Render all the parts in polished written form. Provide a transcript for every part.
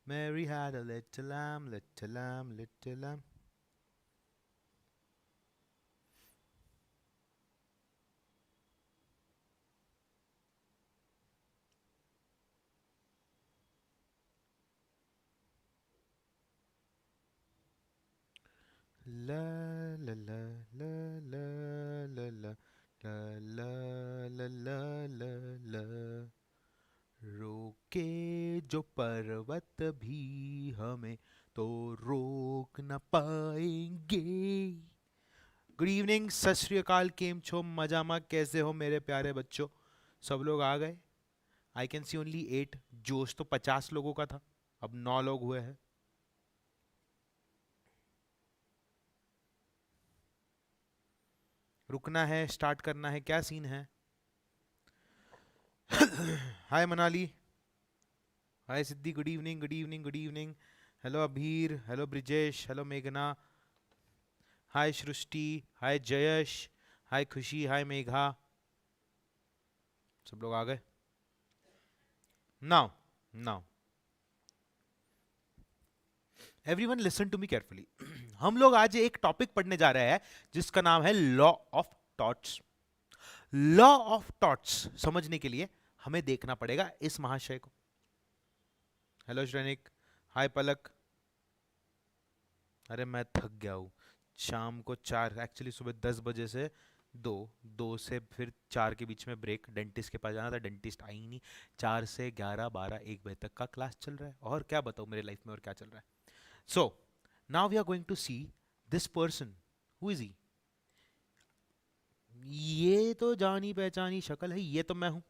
Mary had a little lamb, little lamb, little lamb. La la la la la la la la la la la la la रोके जो पर्वत भी हमें तो रोक न पाएंगे. गुड इवनिंग, सत श्री अकाल, केम छो, मजामा, कैसे हो मेरे प्यारे बच्चों. सब लोग आ गए. I can see only 8. जोश तो 50 लोगों का था, अब 9 लोग हुए हैं. रुकना है, स्टार्ट करना है, क्या सीन है. Hi Manali, hi Siddhi, good evening, good evening, good evening. Hello Abhir, hello Brijesh, hello मेघना, हाय सृष्टि, हाय जयश, हाय खुशी, हाय मेघा. सब लोग आ गए. Now now everyone listen to me carefully. हम लोग आज एक टॉपिक पढ़ने जा रहे हैं जिसका नाम है law of torts. Law of torts समझने के लिए हमें देखना पड़ेगा इस महाशय को. Hello Shrenik, hi Palak. अरे मैं थक गया हूँ. शाम को 4, एक्चुअली सुबह 10 बजे से 2, 2 से फिर 4 के बीच में ब्रेक, डेंटिस्ट के पास जाना था, डेंटिस्ट आई ही नहीं. 4 से 11, 12, 1 बजे तक का क्लास चल रहा है. और क्या बताऊँ मेरे लाइफ में और क्या चल रहा है. So now we are going to see this person. Who is he. ये तो जानी पहचानी शक्ल है, ये तो मैं हूं.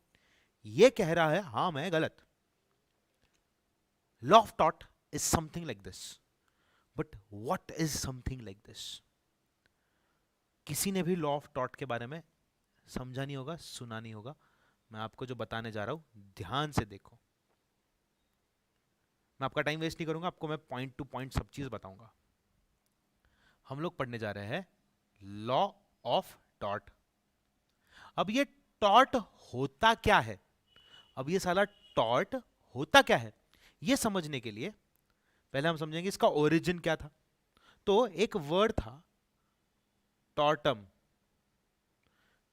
ये कह रहा है हाँ मैं गलत. Law of thought is something like this. But what is something like this. किसी ने भी लॉ ऑफ थॉट के बारे में समझा नहीं होगा, सुना नहीं होगा. मैं आपको जो बताने जा रहा हूं ध्यान से देखो. मैं आपका टाइम वेस्ट नहीं करूंगा, आपको मैं पॉइंट टू पॉइंट सब चीज बताऊंगा. हम लोग पढ़ने जा रहे हैं लॉ ऑफ टॉट. अब ये टॉट होता क्या है. अब ये साला टॉट होता क्या है ये समझने के लिए पहले हम समझेंगे इसका ओरिजिन क्या था. तो एक वर्ड था टॉटम,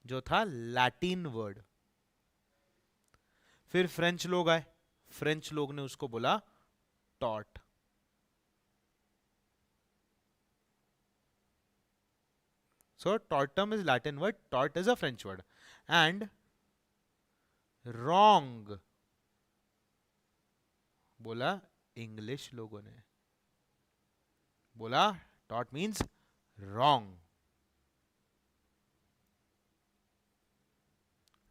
जो था लैटिन वर्ड. फिर फ्रेंच लोग आए, फ्रेंच लोग ने उसको बोला taught. So Tatum is Latin word, taught is a French word. And wrong बोला इंग्लिश लोगों ने. बोला टॉट मीन्स रॉन्ग.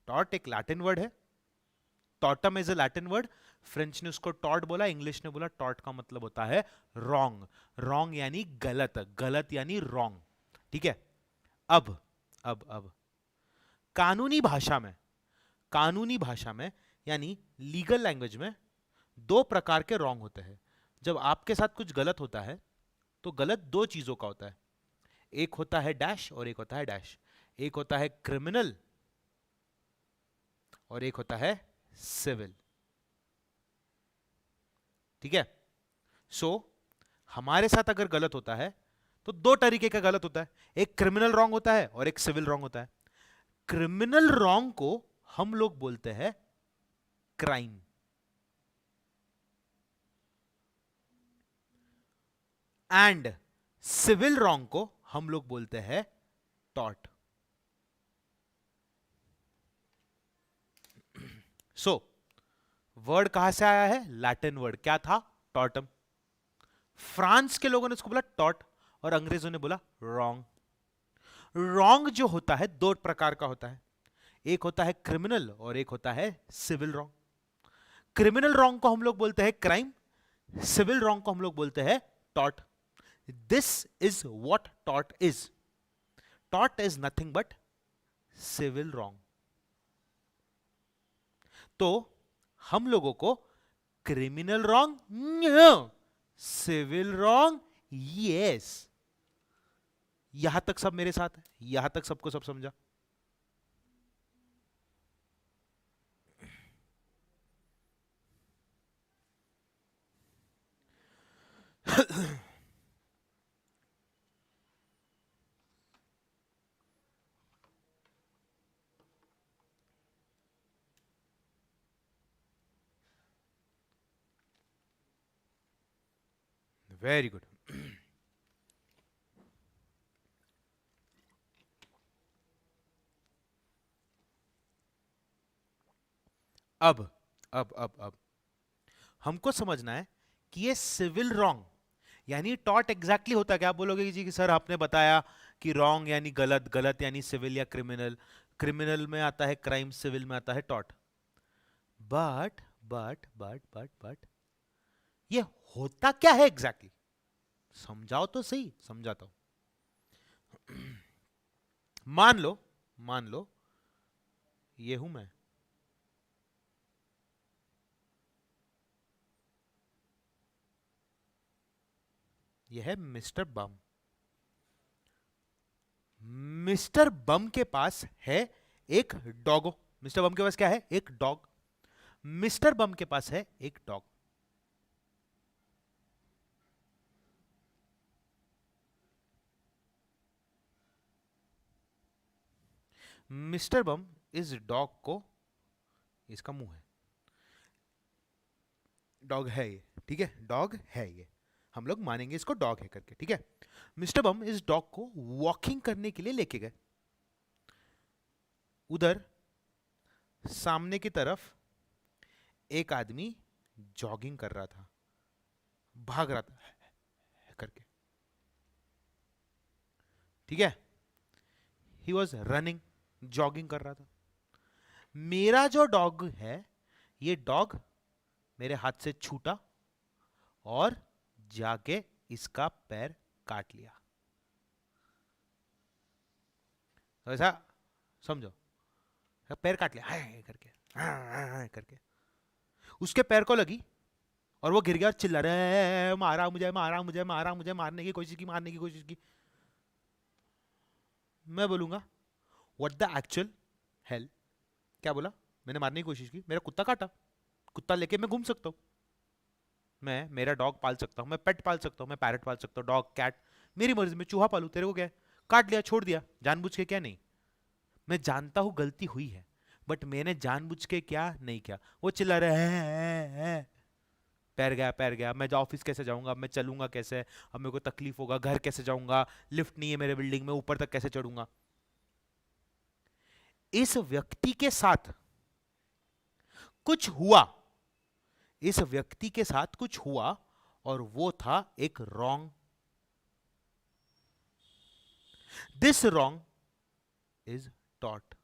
टॉट एक लैटिन वर्ड है, Tatum is a Latin word. French ने उसको टॉट बोला, इंग्लिश ने बोला टॉट का मतलब होता है रॉन्ग. रॉन्ग यानी गलत, गलत यानी रॉन्ग. ठीक है. अब अब कानूनी भाषा में, कानूनी भाषा में यानी लीगल लैंग्वेज में 2 प्रकार के रॉन्ग होते हैं. जब आपके साथ कुछ गलत होता है तो गलत 2 चीजों का होता है. एक होता है डैश और एक होता है डैश. एक होता है क्रिमिनल और एक होता है सिविल. ठीक है. सो हमारे साथ अगर गलत होता है तो 2 तरीके का गलत होता है. एक क्रिमिनल रॉन्ग होता है और एक सिविल रॉन्ग होता है. क्रिमिनल रॉन्ग को हम लोग बोलते हैं क्राइम. एंड सिविल रॉन्ग को हम लोग बोलते हैं टॉट. सो वर्ड कहां से आया है. लैटिन वर्ड क्या था, टॉटम. फ्रांस के लोगों ने इसको बोला टॉट और अंग्रेजों ने बोला रॉन्ग. रॉन्ग जो होता है 2 प्रकार का होता है. एक होता है क्रिमिनल और एक होता है सिविल रॉन्ग. क्रिमिनल रॉन्ग को हम लोग बोलते हैं क्राइम, सिविल रॉन्ग को हम लोग बोलते हैं टॉट. दिस इज व्हाट टॉट इज. टॉट is nothing but civil wrong. तो हम लोगों को criminal wrong, civil wrong, yes. यहां तक सब मेरे साथ है, यहां तक सबको सब समझा. Very good. अब अब हमको समझना है कि ये सिविल रॉन्ग यानी टॉट एग्जैक्टली होता है क्या। आप बोलोगे कि जी कि सर आपने बताया कि रॉन्ग यानी गलत, गलत यानी सिविल या क्रिमिनल, क्रिमिनल में आता है क्राइम, सिविल में आता है टॉट। बट ये होता क्या है एग्जैक्टली exactly? समझाओ तो सही। समझाता हूं। मान लो ये हूं मैं, ये है मिस्टर बम। मिस्टर बम के पास है एक डॉगो। मिस्टर बम के पास क्या है? एक डॉग। मिस्टर बम के पास है एक डॉग। मिस्टर बम इस डॉग को, इसका मुंह है, डॉग है ये, ठीक है, डॉग है ये, हम लोग मानेंगे इसको डॉग है करके, ठीक है। मिस्टर बम इस डॉग को वॉकिंग करने के लिए लेके गए। उधर सामने की तरफ एक आदमी जॉगिंग कर रहा था, भाग रहा था करके, ठीक है। ही वॉज रनिंग, जॉगिंग कर रहा था। मेरा जो डॉग है, ये डॉग मेरे हाथ से छूटा और जाके इसका पैर काट लिया। तो ऐसा समझो, पैर काट लिया हाय करके, हाय करके, उसके पैर को लगी और वो गिर गया और चिल्ला रहा है मारा मुझे, मारा मुझे, मारा मुझे, मारने की कोशिश की, मारने की कोशिश की। मैं बोलूंगा व्हाट द एक्चुअल हेल, क्या बोला? मैंने मारने की कोशिश की, मेरा कुत्ता काटा, कुत्ता लेके मैं घूम सकता हूँ, मैं मेरा डॉग पाल सकता हूँ, मैं पेट पाल सकता हूँ, मैं पैरट पाल सकता हूँ, डॉग कैट, मेरी मर्जी में चूहा पालू, तेरे को क्या है? काट लिया, छोड़ दिया, जानबूझ के क्या? नहीं। मैं जानता हूँ गलती हुई है, बट मैंने जानबूझ के क्या नहीं किया। वो चिल्ला रहा है पैर गया, पैर गया, मैं ऑफिस कैसे जाऊंगा, मैं चलूंगा कैसे, अब मेरे को तकलीफ होगा, घर कैसे जाऊंगा, लिफ्ट नहीं है मेरे बिल्डिंग में, ऊपर तक कैसे चढ़ूंगा। इस व्यक्ति के साथ कुछ हुआ, इस व्यक्ति के साथ कुछ हुआ और वो था एक wrong. This wrong is taught.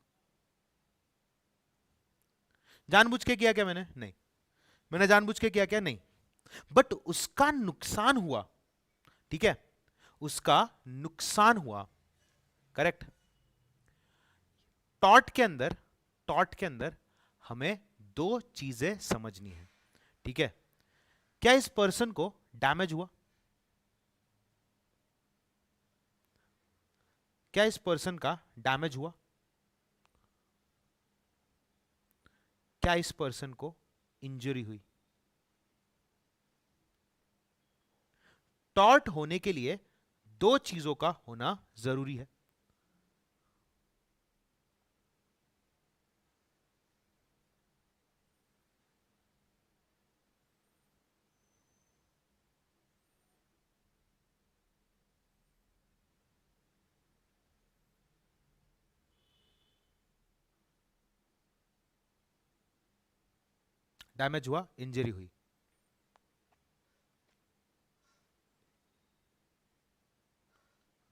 जानबूझ के किया क्या मैंने? नहीं। मैंने जानबूझ के किया क्या? नहीं। बट उसका नुकसान हुआ, ठीक है, उसका नुकसान हुआ, करेक्ट। टॉट के अंदर, टॉट के अंदर हमें दो चीजें समझनी है, ठीक है। क्या इस पर्सन को डैमेज हुआ? क्या इस पर्सन का डैमेज हुआ? क्या इस पर्सन को इंजरी हुई? टॉर्ट होने के लिए दो चीजों का होना जरूरी है। डैमेज हुआ, इंजरी हुई,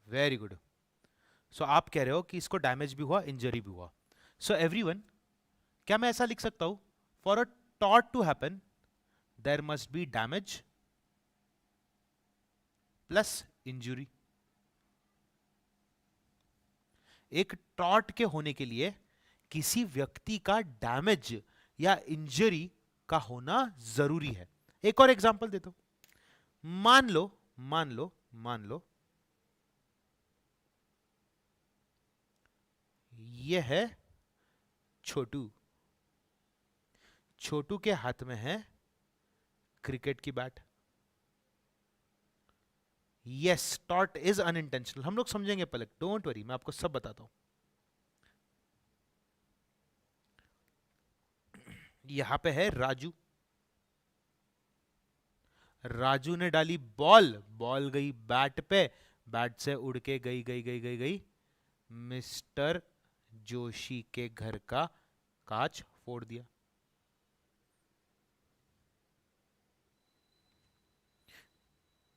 वेरी गुड। सो आप कह रहे हो कि इसको डैमेज भी हुआ, इंजरी भी हुआ। सो एवरीवन, क्या मैं ऐसा लिख सकता हूं, for a tort to happen there must be damage plus injury. एक टॉर्ट के होने के लिए किसी व्यक्ति का डैमेज या इंजरी का होना जरूरी है। एक और एग्जांपल देता हूं। मान लो, मान लो यह है छोटू, छोटू के हाथ में है क्रिकेट की bat. Yes, taught is unintentional. हम लोग समझेंगे पलक, डोंट वरी, मैं आपको सब बताता हूं। यहां पे है राजू। राजू ने डाली बॉल, बॉल गई बैट पे, बैट से उड़ के गई गई गई गई गई मिस्टर जोशी के घर का कांच फोड़ दिया।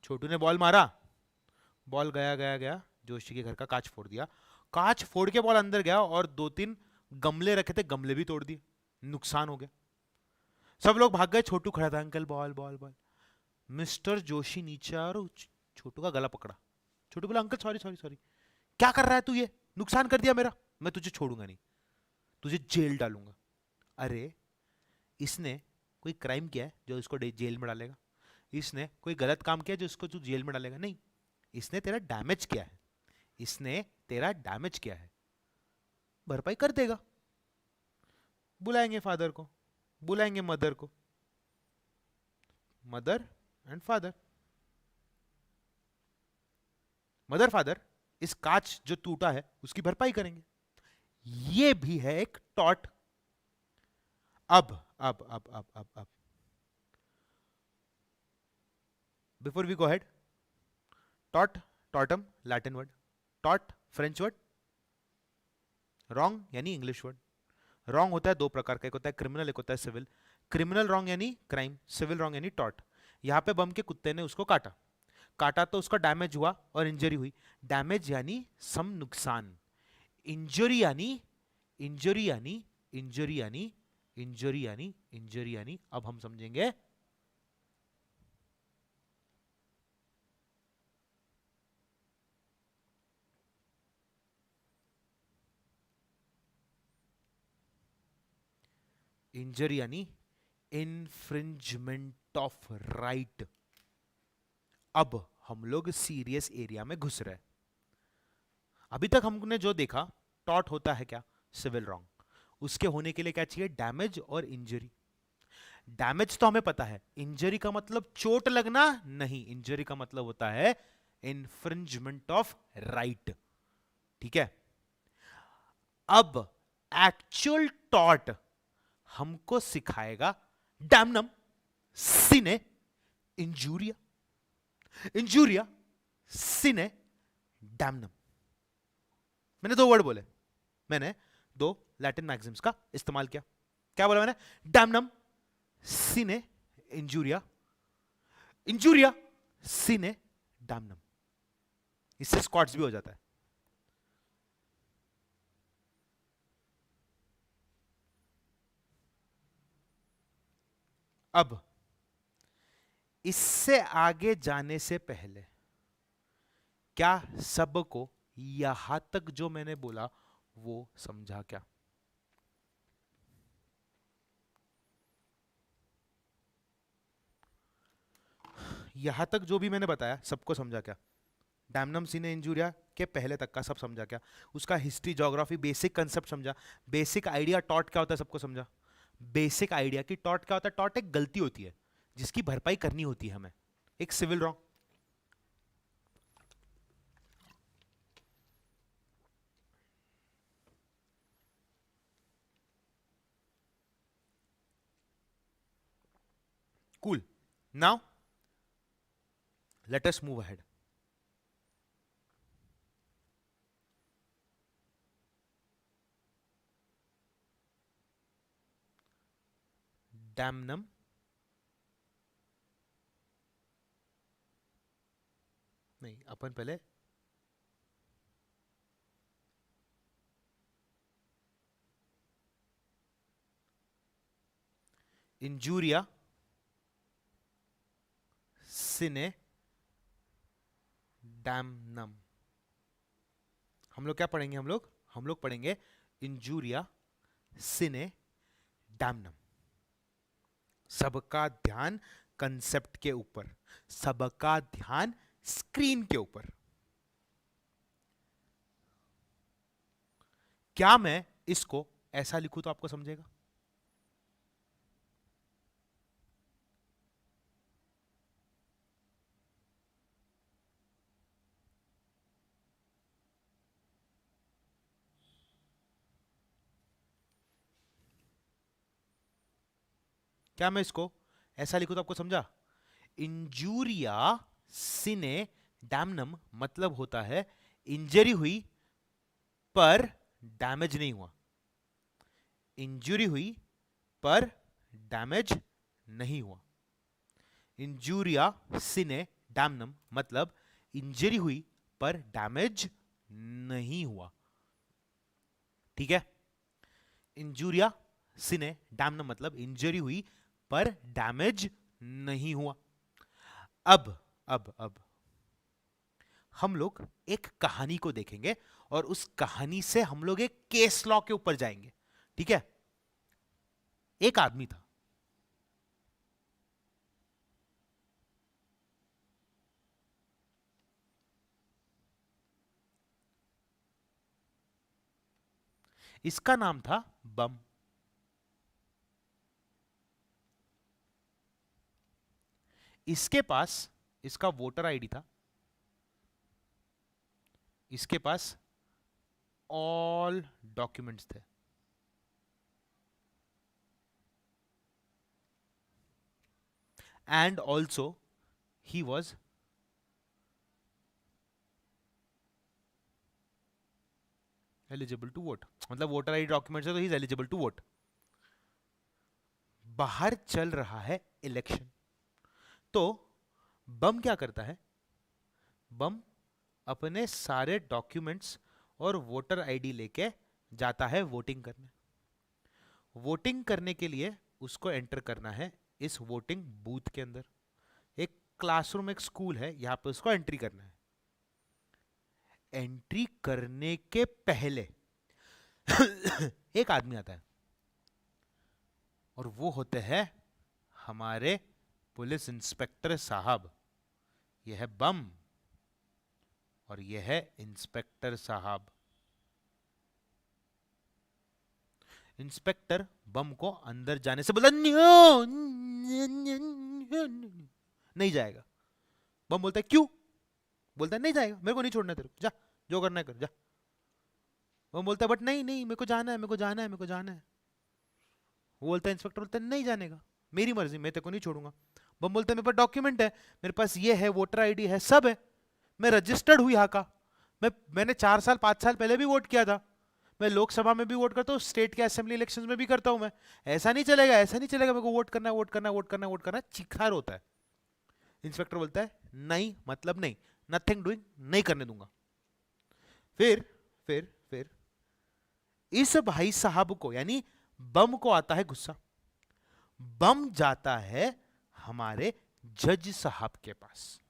छोटू ने बॉल मारा, बॉल गया गया गया, जोशी के घर का कांच फोड़ दिया। कांच फोड़ के बॉल अंदर गया और दो तीन गमले रखे थे, गमले भी तोड़ दिए, नुकसान हो गया। सब लोग भाग गए, छोटू खड़ा था, uncle ball ball ball. Mister Joshi नीचे आया और छोटू का गला पकड़ा। छोटू बोला, अंकल सॉरी सॉरी सॉरी, क्या कर रहा है तू, ये नुकसान कर दिया मेरा, मैं तुझे छोड़ूंगा नहीं, तुझे जेल डालूंगा। अरे इसने कोई क्राइम किया है जो इसको जेल में डालेगा? इसने कोई गलत काम किया जो इसको तू जेल में डालेगा? नहीं, इसने तेरा डैमेज किया है, इसने तेरा डैमेज किया है, भरपाई कर देगा। बुलाएंगे फादर को, बुलाएंगे मदर को, mother and father. Mother father इस कांच जो टूटा है उसकी भरपाई करेंगे। ये भी है एक टॉट। अब before we go head, taught, Tatum Latin word, taught French word, wrong यानी इंग्लिश वर्ड। रॉन्ग होता है दो प्रकार का, एक होता है क्रिमिनल, एक होता है सिविल। क्रिमिनल रॉन्ग यानी क्राइम, सिविल रॉन्ग यानी टॉट। यहां पे बम के कुत्ते ने उसको काटा, काटा तो उसका डैमेज हुआ और इंजरी हुई। डैमेज यानी सम नुकसान, इंजरी यानी इंजरी यानी इंजरी यानी इंजरी यानी इंजरी यानी, अब हम समझेंगे। इंजरी यानी इन्फ्रिंजमेंट ऑफ राइट। अब हम लोग सीरियस एरिया में घुस रहे हैं। अभी तक हमने जो देखा, टॉट होता है क्या, सिविल रॉन्ग। उसके होने के लिए क्या चाहिए, डैमेज और इंजरी। डैमेज तो हमें पता है, इंजरी का मतलब चोट लगना नहीं, इंजरी का मतलब होता है इन्फ्रिंजमेंट ऑफ राइट। ठीक है, अब एक्चुअल टॉट हमको सिखाएगा damnum sine injuria, injuria sine damnum. मैंने दो वर्ड बोले, मैंने दो लैटिन मैक्सिम्स का इस्तेमाल किया। क्या बोला मैंने, damnum sine injuria, injuria sine damnum. इससे स्क्वाट्स भी हो जाता है। अब इससे आगे जाने से पहले क्या सबको यहां तक जो मैंने बोला वो समझा क्या? यहां तक जो भी मैंने बताया सबको समझा क्या? डैमनम सिने इंजूरिया के पहले तक का सब समझा क्या? उसका हिस्ट्री, ज्योग्राफी, बेसिक कंसेप्ट समझा, बेसिक आइडिया टॉट क्या होता है सबको समझा। बेसिक आइडिया कि टॉट क्या होता है, टॉट एक गलती होती है जिसकी भरपाई करनी होती है हमें, एक civil wrong. Cool, now let us move ahead. Damnum नहीं, अपन पहले इंजूरिया सिने डैमनम। हम लोग क्या पढ़ेंगे, हम लोग पढ़ेंगे इंजूरिया सिने डैमनम। सबका ध्यान कंसेप्ट के ऊपर, सबका ध्यान स्क्रीन के ऊपर। क्या मैं इसको ऐसा लिखूं तो आपको समझेगा? क्या मैं इसको ऐसा लिखूं तो आपको समझा? इंजूरिया सिने डैमनम मतलब होता है इंजरी हुई पर डैमेज नहीं हुआ। इंजरी हुई पर डैमेज नहीं हुआ। इंजूरिया सिने डैमनम मतलब इंजरी हुई पर डैमेज नहीं हुआ। ठीक है, इंजूरिया सिने डैमनम मतलब इंजरी हुई पर डैमेज नहीं हुआ। अब हम लोग एक कहानी को देखेंगे और उस कहानी से हम लोग एक केस लॉ के ऊपर जाएंगे। ठीक है, एक आदमी था, इसका नाम था बम। इसके पास इसका वोटर आईडी था, इसके पास ऑल डॉक्यूमेंट्स थे, and also he was eligible to vote. मतलब वोटर आईडी डॉक्यूमेंट्स है तो he is eligible to vote. बाहर चल रहा है इलेक्शन, तो बम क्या करता है? बम अपने सारे डॉक्यूमेंट्स और वोटर आईडी लेके जाता है वोटिंग करने। वोटिंग करने के लिए उसको एंटर करना है इस वोटिंग बूथ के अंदर। एक क्लासरूम, एक स्कूल है, यहां पे उसको एंट्री करना है। एंट्री करने के पहले एक आदमी आता है और वो होते हैं हमारे पुलिस इंस्पेक्टर साहब। यह है बम और यह है इंस्पेक्टर साहब। इंस्पेक्टर बम को अंदर जाने से बोला न्यो, नहीं जाएगा। बम बोलता है क्यों? बोलता है नहीं जाएगा, मेरे को नहीं छोड़ना तेरे को, जा जो करना है कर जा। बम बोलता है बट नहीं नहीं, मेरे को जाना है, मेरे को जाना है, मेरे को जाना है। वो बोलता है, इंस्पेक्टर बोलता है नहीं जाने का, मेरी मर्जी, मैं तेरे को नहीं छोड़ूंगा। बम बोलता है मेरे पास डॉक्यूमेंट है, मेरे पास ये है, वोटर आईडी है, सब है, मैं रजिस्टर्ड हूं यहाँ का। मैंने 4 साल 5 साल पहले भी वोट किया था, मैं लोकसभा में भी वोट करता हूँ, स्टेट के असेंबली इलेक्शंस में भी करता हूं मैं। ऐसा नहीं चलेगा, ऐसा नहीं चलेगा, मेरे को वोट करना है, वोट करना है, वोट करना है, वोट करना है, चिखार होता है। इंस्पेक्टर बोलता है नहीं मतलब नहीं, नथिंग डूइंग, नहीं करने दूंगा। फिर इस भाई साहब को यानी बम को आता है गुस्सा। बम जाता है हमारे जज साहब के पास।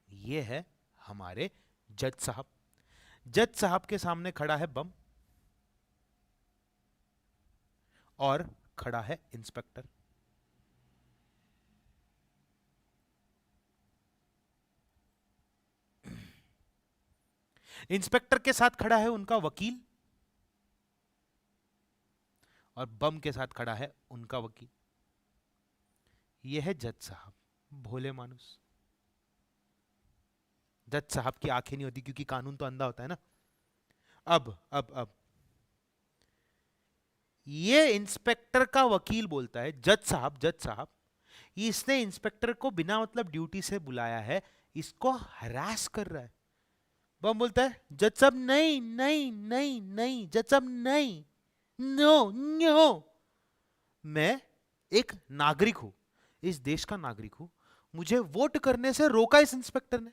ये है हमारे जज साहब। जज साहब के सामने खड़ा है बम और खड़ा है इंस्पेक्टर। इंस्पेक्टर के साथ खड़ा है उनका वकील और बम के साथ खड़ा है उनका वकील। यह है जज साहब, भोले मानुस। जज साहब की आंखें नहीं होती क्योंकि कानून तो अंधा होता है ना। अब ये इंस्पेक्टर का वकील बोलता है जज साहब इसने इंस्पेक्टर को बिना मतलब ड्यूटी से बुलाया है, इसको हरास कर रहा है। बम बोलता है जज साहब नहीं नहीं नहीं नहीं, जज साहब नहीं, नो नो, मैं एक नागरिक हूं, इस देश का नागरिक हूं, मुझे वोट करने से रोका इस इंस्पेक्टर ने।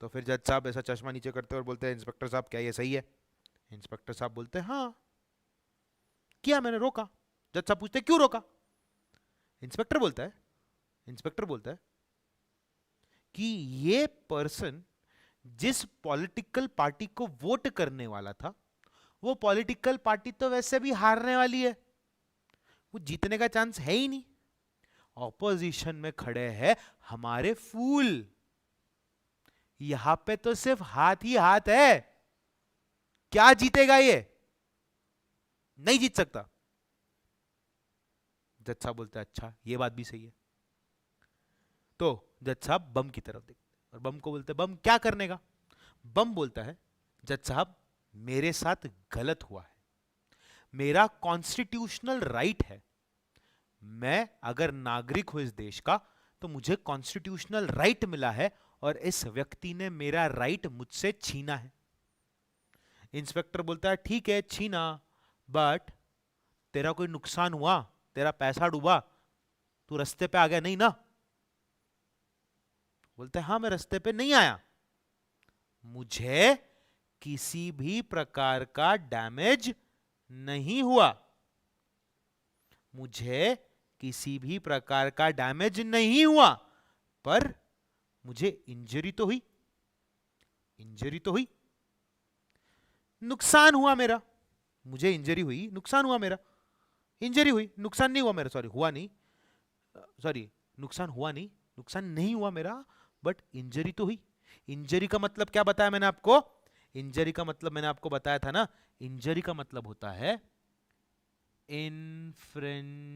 तो फिर जज साहब ऐसा चश्मा नीचे करते और बोलते हैं इंस्पेक्टर साहब क्या ये सही है? इंस्पेक्टर साहब बोलते हैं हाँ किया मैंने, रोका। जज साहब पूछते क्यों रोका? इंस्पेक्टर बोलता है कि ये पर्सन जिस पॉलिटिकल पार्टी को वोट करने वाला था, वो पॉलिटिकल पार्टी तो वैसे भी हारने वाली है, वो जीतने का चांस है ही नहीं। ऑपोजिशन में खड़े हैं हमारे फूल, यहां पे तो सिर्फ हाथ ही हाथ है, क्या जीतेगा ये? नहीं जीत सकता। जज साहब बोलता है अच्छा ये बात भी सही है। तो जज साहब बम की तरफ देखते और बम को बोलते बम क्या करने का? बम बोलता है जज साहब मेरे साथ गलत हुआ है, मेरा कॉन्स्टिट्यूशनल राइट है, मैं अगर नागरिक हूं इस देश का तो मुझे कॉन्स्टिट्यूशनल राइट मिला है और इस व्यक्ति ने मेरा राइट मुझसे छीना है। इंस्पेक्टर बोलता है ठीक है छीना, बट तेरा कोई नुकसान हुआ, तेरा पैसा डूबा, तू रास्ते पे आ गया नहीं ना? बोलता है हाँ मैं रास्ते पे नहीं आया, मुझे किसी भी प्रकार का डैमेज नहीं हुआ, मुझे किसी भी प्रकार का डैमेज नहीं हुआ, पर मुझे इंजरी तो हुई, इंजरी तो हुई, नुकसान हुआ मेरा, मुझे इंजरी हुई, नुकसान हुआ मेरा, इंजरी हुई, नुकसान नहीं हुआ मेरा, सॉरी हुआ नहीं, सॉरी नुकसान हुआ नहीं, नुकसान नहीं हुआ मेरा, बट इंजरी तो हुई। इंजरी का मतलब क्या बताया मैंने आपको? इंजरी का मतलब मैंने आपको बताया था ना, इंजरी का मतलब होता है इन्फ्रिंजमेंट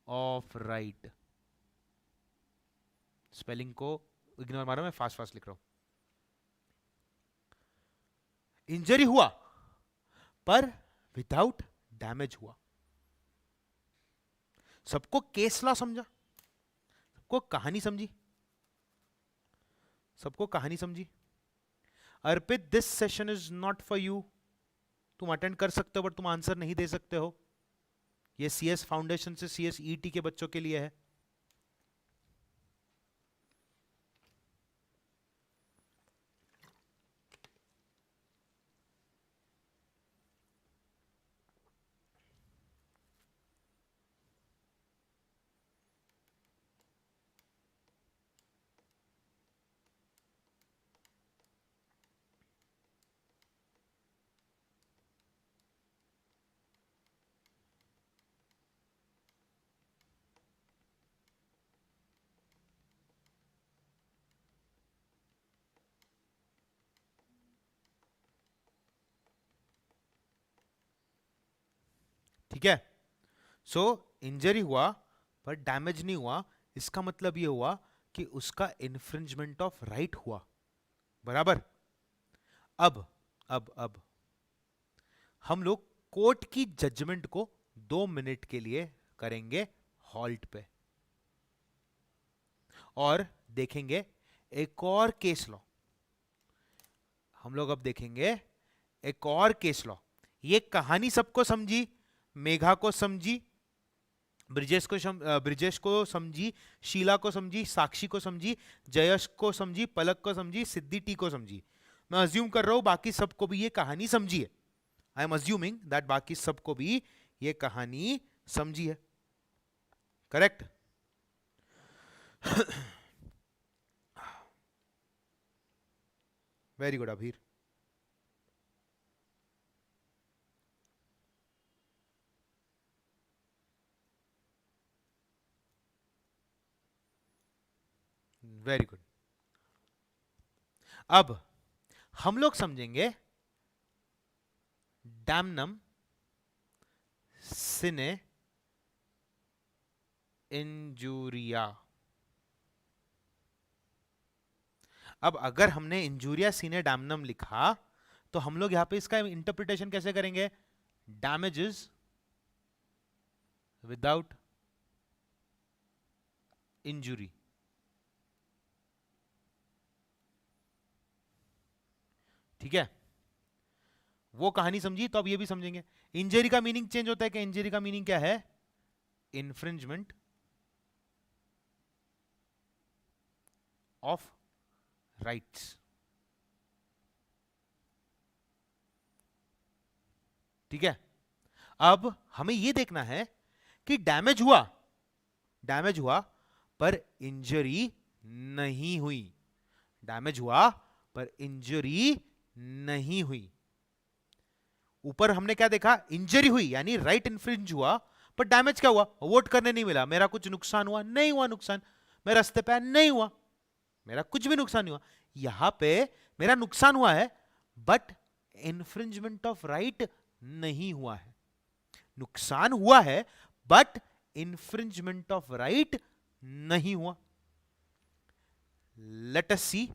ऑफ राइट। स्पेलिंग को इग्नोर मारो, मैं फास्ट फास्ट लिख रहा हूं। इंजरी हुआ पर विदाउट डैमेज हुआ। सबको केस लॉ समझा, सबको कहानी समझी, सबको कहानी समझी। Arpit this session is not for you, तुम अटेंड कर सकते हो बट तुम आंसर नहीं दे सकते हो। ये सीएस फाउंडेशन से सीएस ईटी के बच्चों के लिए है। ठीक है, सो इंजरी हुआ पर डैमेज नहीं हुआ, इसका मतलब ये हुआ कि उसका इन्फ्रिंजमेंट ऑफ राइट हुआ, बराबर। अब हम लोग कोर्ट की जजमेंट को 2 मिनट के लिए करेंगे हॉल्ट पे और देखेंगे एक और केस लॉ। हम लोग अब देखेंगे एक और केस लॉ। ये कहानी सबको समझी, मेघा को समझी, ब्रिजेश को समझी, शीला को समझी, साक्षी को समझी, जयश को समझी, पलक को समझी, सिद्धि टी को समझी। मैं अज्यूम कर रहा हूं बाकी सबको भी ये कहानी समझी है। आई एम अज्यूमिंग दैट बाकी सबको भी ये कहानी समझी है, correct? Very good Abhir. Very good. अब हम लोग समझेंगे डैमनम सिने इंजूरिया। अब अगर हमने इंजूरिया सीने डैमनम लिखा तो हम लोग यहां पे इसका इंटरप्रिटेशन कैसे करेंगे? Damages without injury. ठीक है, वो कहानी समझी तो अब ये भी समझेंगे। इंजरी का मीनिंग चेंज होता है कि इंजरी का मीनिंग क्या है? Infringement of rights. ठीक है, अब हमें यह देखना है कि डैमेज हुआ, डैमेज हुआ पर इंजरी नहीं हुई, डैमेज हुआ पर इंजरी नहीं हुई। ऊपर हमने क्या देखा? इंजरी हुई यानी राइट इन्फ्रिंज हुआ, पर डैमेज क्या हुआ? वोट करने नहीं मिला, मेरा कुछ नुकसान हुआ नहीं हुआ, नुकसान मेरा रास्ते पे नहीं हुआ, मेरा कुछ भी नुकसान नहीं हुआ। यहां पे मेरा नुकसान हुआ है बट इन्फ्रिंजमेंट ऑफ राइट नहीं हुआ है। नुकसान हुआ है बट इन्फ्रिंजमेंट ऑफ राइट नहीं हुआ। लेट अस सी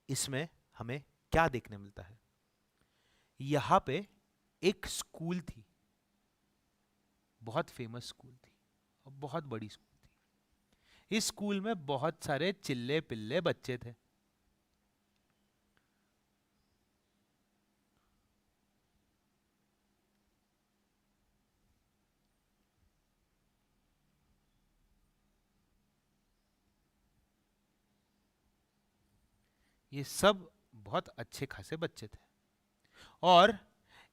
इसमें हमें क्या देखने मिलता है। यहां पे एक स्कूल थी, बहुत फेमस स्कूल थी और बहुत बड़ी स्कूल थी। इस स्कूल में बहुत सारे चिल्ले पिल्ले बच्चे थे। ये सब बहुत अच्छे खासे बच्चे थे और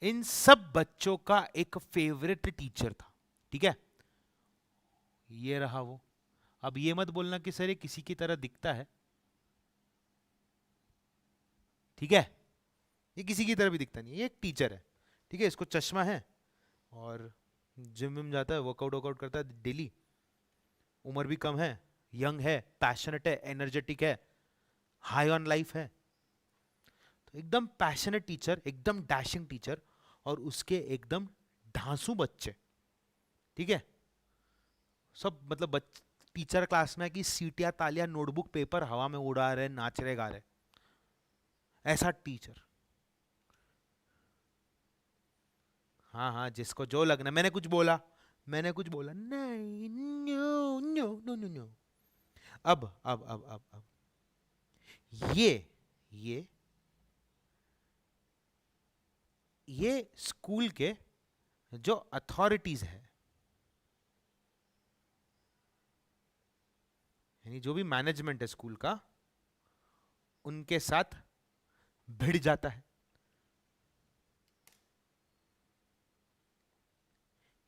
इन सब बच्चों का एक फेवरेट टीचर था। ठीक है, ये रहा वो। अब ये मत बोलना कि सर ये किसी की तरह दिखता है। ठीक है, ये किसी की तरह भी दिखता नहीं है, ये एक टीचर है। ठीक है, इसको चश्मा है और जिम में जाता है, वर्कआउट वर्कआउट करता है डेली। उम्र भी कम है, यंग है, पैशनेट है, एनर्जेटिक है, हाई ऑन लाइफ है। तो एकदम पैशनेट टीचर, एकदम डैशिंग टीचर, और उसके एकदम धांसू बच्चे। ठीक है, सब मतलब टीचर क्लास में कि सीटियां तालियां नोटबुक पेपर हवा में उड़ा रहे, नाच रहे, गा रहे, ऐसा टीचर। हाँ हाँ, जिसको जो लगना। मैंने कुछ बोला, मैंने कुछ बोला नहीं, no no no no no. अब ये ये ये स्कूल के जो अथॉरिटीज है, यानी जो भी मैनेजमेंट है स्कूल का, उनके साथ भिड़ जाता है।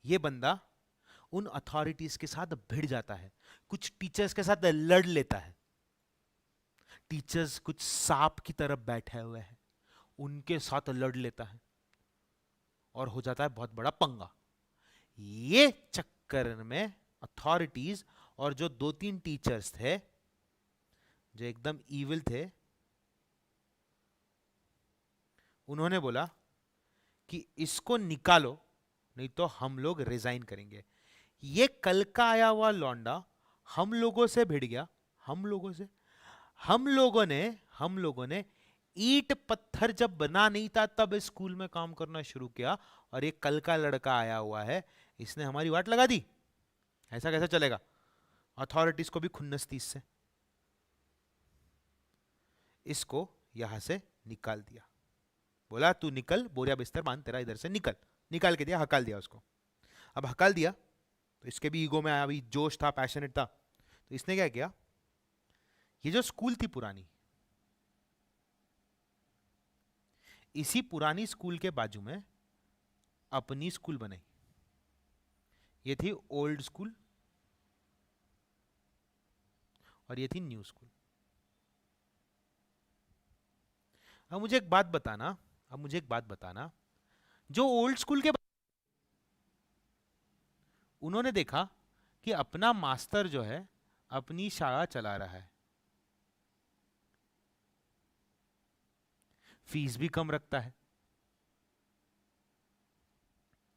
ये बंदा उन अथॉरिटीज के साथ भिड़ जाता है, कुछ टीचर्स के साथ लड़ लेता है। टीचर्स कुछ सांप की तरफ बैठे हुए हैं, उनके साथ लड़ लेता है और हो जाता है बहुत बड़ा पंगा। ये चक्कर में अथॉरिटीज और जो दो तीन टीचर्स थे जो एकदम इविल थे, उन्होंने बोला कि इसको निकालो, नहीं तो हम लोग रिजाइन करेंगे। ये कल का आया हुआ लौंडा हम लोगों से भिड़ गया, हम लोगों से। हम लोगों ने ईंट पत्थर जब बना नहीं था तब स्कूल में काम करना शुरू किया, और ये कल का लड़का आया हुआ है, इसने हमारी वाट लगा दी। ऐसा कैसे चलेगा? अथॉरिटीज को भी खुन्नस थी इससे। इसको यहां से निकाल दिया, बोला तू निकल, बोरिया बिस्तर बांध, तेरा इधर से निकल। निकाल के दिया, हकाल दिया उसको। अब हकाल दिया तो इसके भी ईगो में आया, अभी जोश था, पैशनेट था। तो इसने क्या किया, ये जो स्कूल थी पुरानी, इसी पुरानी स्कूल के बाजू में अपनी स्कूल बनाई। ये थी ओल्ड स्कूल और ये थी न्यू स्कूल। अब मुझे एक बात बताना, जो ओल्ड स्कूल के उन्होंने देखा कि अपना मास्टर जो है अपनी शाला चला रहा है, फीस भी कम रखता है,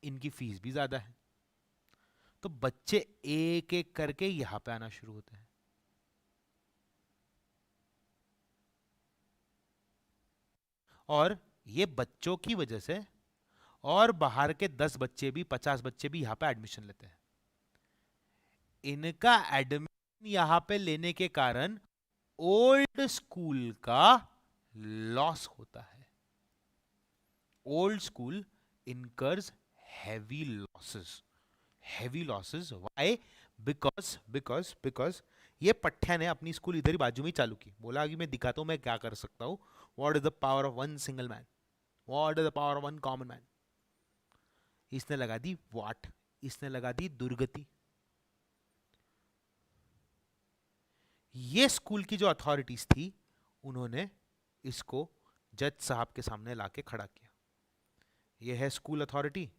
इनकी फीस भी ज्यादा है, तो बच्चे एक एक करके यहां पे आना शुरू होते हैं। और ये बच्चों की वजह से और बाहर के 10 बच्चे भी, 50 बच्चे भी यहां पे एडमिशन लेते हैं। इनका एडमिशन यहां पे लेने के कारण ओल्ड स्कूल का लॉस होता है। Old school incurs heavy losses, heavy losses. Why? because ये पट्टिया ने अपनी स्कूल इधर ही बाजू में ही चालू की। बोला कि मैं दिखाता हूं मैं क्या कर सकता हूं। What is the power of one single man, what is the power of one common man. इसने लगा दी वाट, इसने लगा दी दुर्गति। ये स्कूल की जो अथॉरिटीज थी, उन्होंने इसको जज साहब के सामने लाके खड़ा किया। ये है स्कूल अथॉरिटी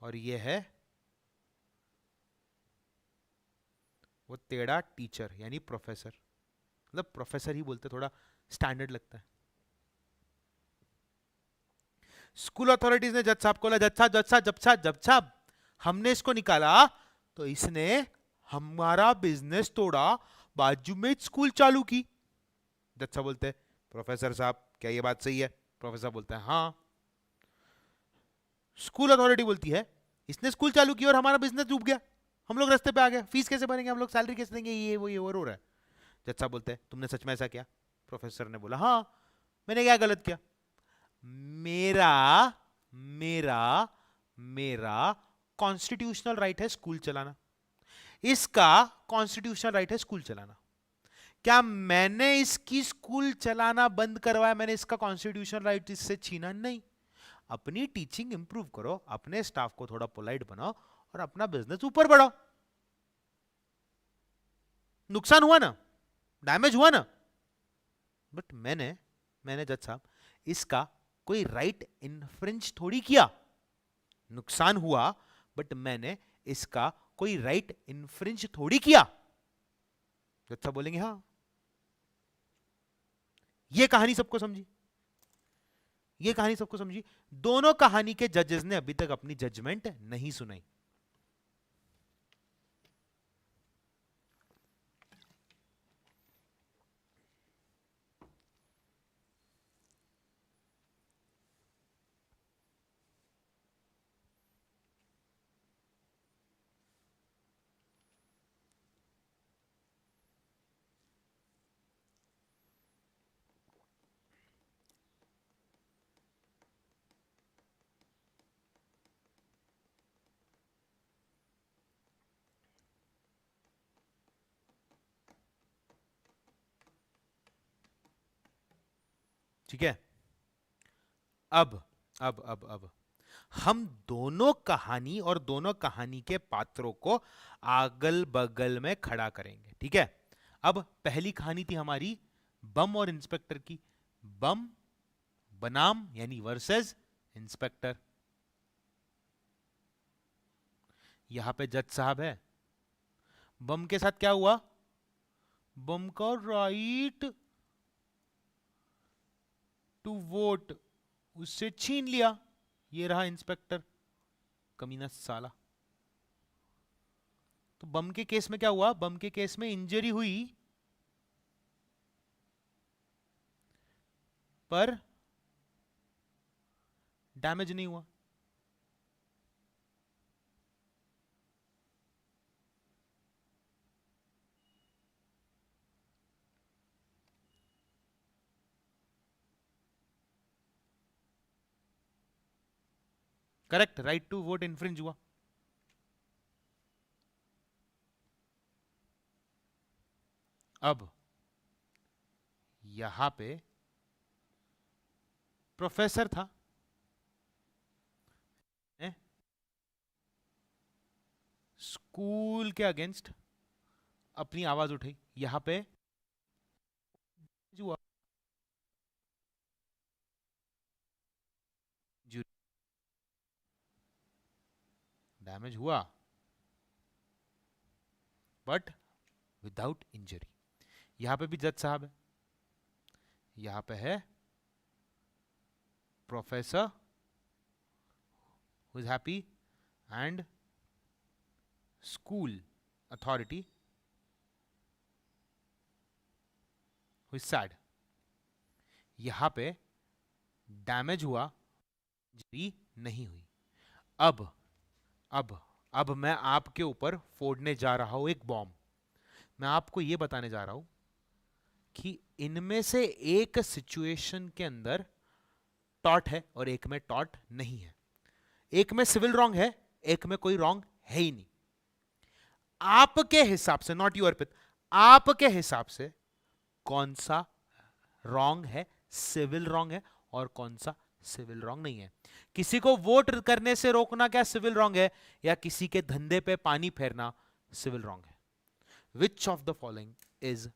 और ये है वो तेरा टीचर यानी प्रोफेसर। मतलब प्रोफेसर ही बोलते, थोड़ा स्टैंडर्ड लगता है। स्कूल अथॉरिटीज ने जज साहब को बोला, जज साहब हमने इसको निकाला तो इसने हमारा बिजनेस तोड़ा, बाजू में स्कूल चालू की। जज साहब बोलते प्रोफेसर साहब क्या ये बात सही है? प्रोफेसर बोलता है हाँ। स्कूल अथॉरिटी बोलती है इसने स्कूल चालू किया और हमारा बिजनेस डूब गया, हम लोग रास्ते पे आ गए, फीस कैसे भरेंगे, हम लोग सैलरी कैसे देंगे, ये वो ये और हो रहा है। जज साहब बोलते हैं तुमने सच में ऐसा किया? प्रोफेसर ने बोला हाँ। मैंने क्या गलत किया? मेरा मेरा मेरा कॉन्स्टिट्यूशनल राइट है स्कूल चलाना, इसका कॉन्स्टिट्यूशनल राइट है स्कूल चलाना। क्या मैंने इसकी स्कूल चलाना बंद करवाया? मैंने इसका कॉन्स्टिट्यूशनल राइट इससे छीना नहीं। अपनी टीचिंग इंप्रूव करो, अपने स्टाफ को थोड़ा पोलाइट बनाओ और अपना बिजनेस ऊपर बढ़ाओ। नुकसान हुआ ना, डैमेज हुआ ना, बट मैंने मैंने जज साहब इसका कोई राइट इन्फ्रिंज थोड़ी किया। नुकसान हुआ बट मैंने इसका कोई राइट इन्फ्रिंज थोड़ी किया। जज साहब बोलेंगे हाँ। ये कहानी सबको समझी? ये कहानी सबको समझी? दोनों कहानी के जजेस ने अभी तक अपनी जजमेंट नहीं सुनाई। ठीक है, अब हम दोनों कहानी और दोनों कहानी के पात्रों को अगल बगल में खड़ा करेंगे। ठीक है, अब पहली कहानी थी हमारी बम और इंस्पेक्टर की। बम बनाम यानी वर्सेस इंस्पेक्टर। यहां पे जज साहब है, बम के साथ क्या हुआ? बम का राइट टू वोट उससे छीन लिया। ये रहा इंस्पेक्टर, कमीना साला। तो बम के केस में क्या हुआ? बम के केस में इंजरी हुई पर डैमेज नहीं हुआ। Correct, right to vote infringe हुआ। अब यहां पे प्रोफेसर था, स्कूल के अगेंस्ट अपनी आवाज उठाई। यहां पे हुआ, डैमेज हुआ बट विदाउट इंजरी। यहां पे भी जज साहब है, यहां पे है professor who is happy and school authority who is sad. यहां पे डैमेज हुआ, इंजरी नहीं हुई। अब अब अब मैं आपके ऊपर फोड़ने जा रहा हूं एक बॉम्ब। मैं आपको यह बताने जा रहा हूं कि इनमें से एक सिचुएशन के अंदर टॉट है और एक में टॉट नहीं है। एक में सिविल रॉन्ग है, एक में कोई रॉन्ग है ही नहीं। आपके हिसाब से, नॉट यूर पिथ, आपके हिसाब से कौन सा रॉन्ग है? सिविल रॉन्ग है और कौन सा सिविल रॉन्ग नहीं है? किसी को वोट करने से रोकना क्या सिविल रॉन्ग है, या किसी के धंधे पे पानी फेरना सिविल रॉन्ग है? Which of the following is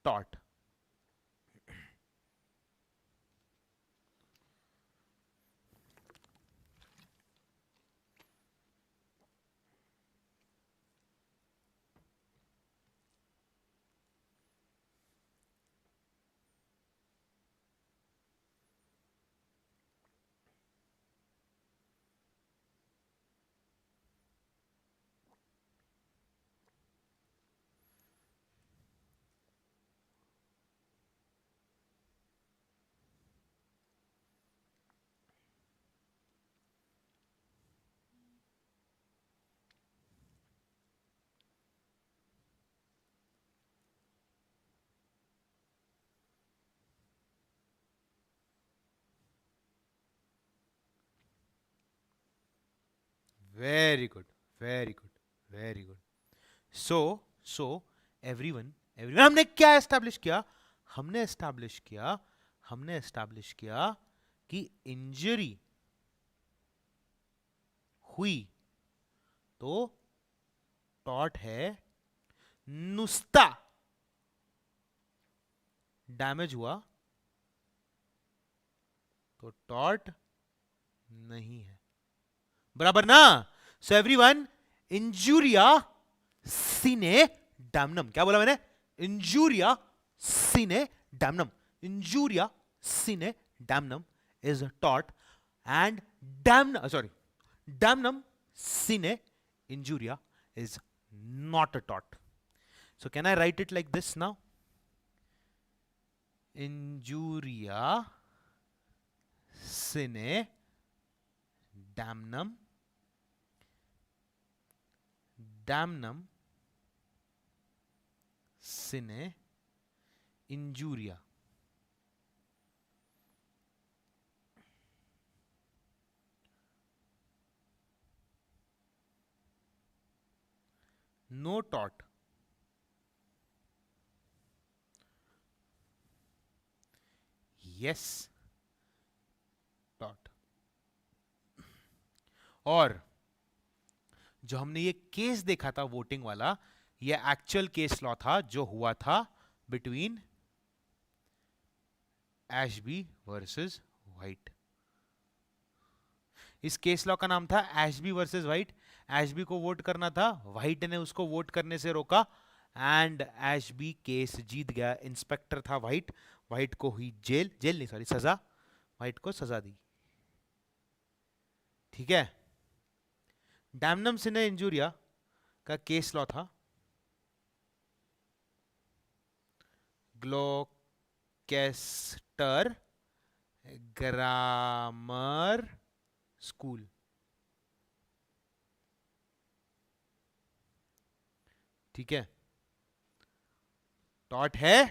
taught? Very good, very good, very good. So so everyone, everyone, हमने क्या एस्टैब्लिश किया? हमने एस्टैब्लिश किया, हमने एस्टैब्लिश किया कि इंजरी हुई तो टॉट है, नुस्ता डैमेज हुआ तो टॉट नहीं है. बराबर ना? सो एवरीवन, इंजूरिया सीने डैमनम. क्या बोला मैंने? इंजूरिया सीने डैमनम. इंजूरिया सीने damnum is a tort, and damnum sine injuria is not a tort. So can I write it like this now? Injuria sine damnum sine injuria. No tort. Yes tort. और जो हमने ये case देखा था voting वाला, ये actual case law था जो हुआ था बिटवीन एशबी वर्सेस व्हाइट. इस केस लॉ का नाम था एशबी वर्सेस व्हाइट. एशबी को वोट करना था, व्हाइट ने उसको वोट करने से रोका, एंड एशबी केस जीत गया. इंस्पेक्टर था व्हाइट, व्हाइट को हुई जेल, जेल नहीं सॉरी सजा, व्हाइट को सजा दी. ठीक है. डैमनम सिने इंजूरिया का केस लॉ था ग्लोकेस्टर ग्रामर स्कूल. ठीक है. टॉट है,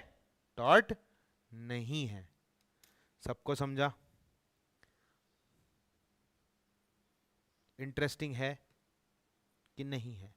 टॉट नहीं है. सबको समझा? इंटरेस्टिंग है कि नहीं है?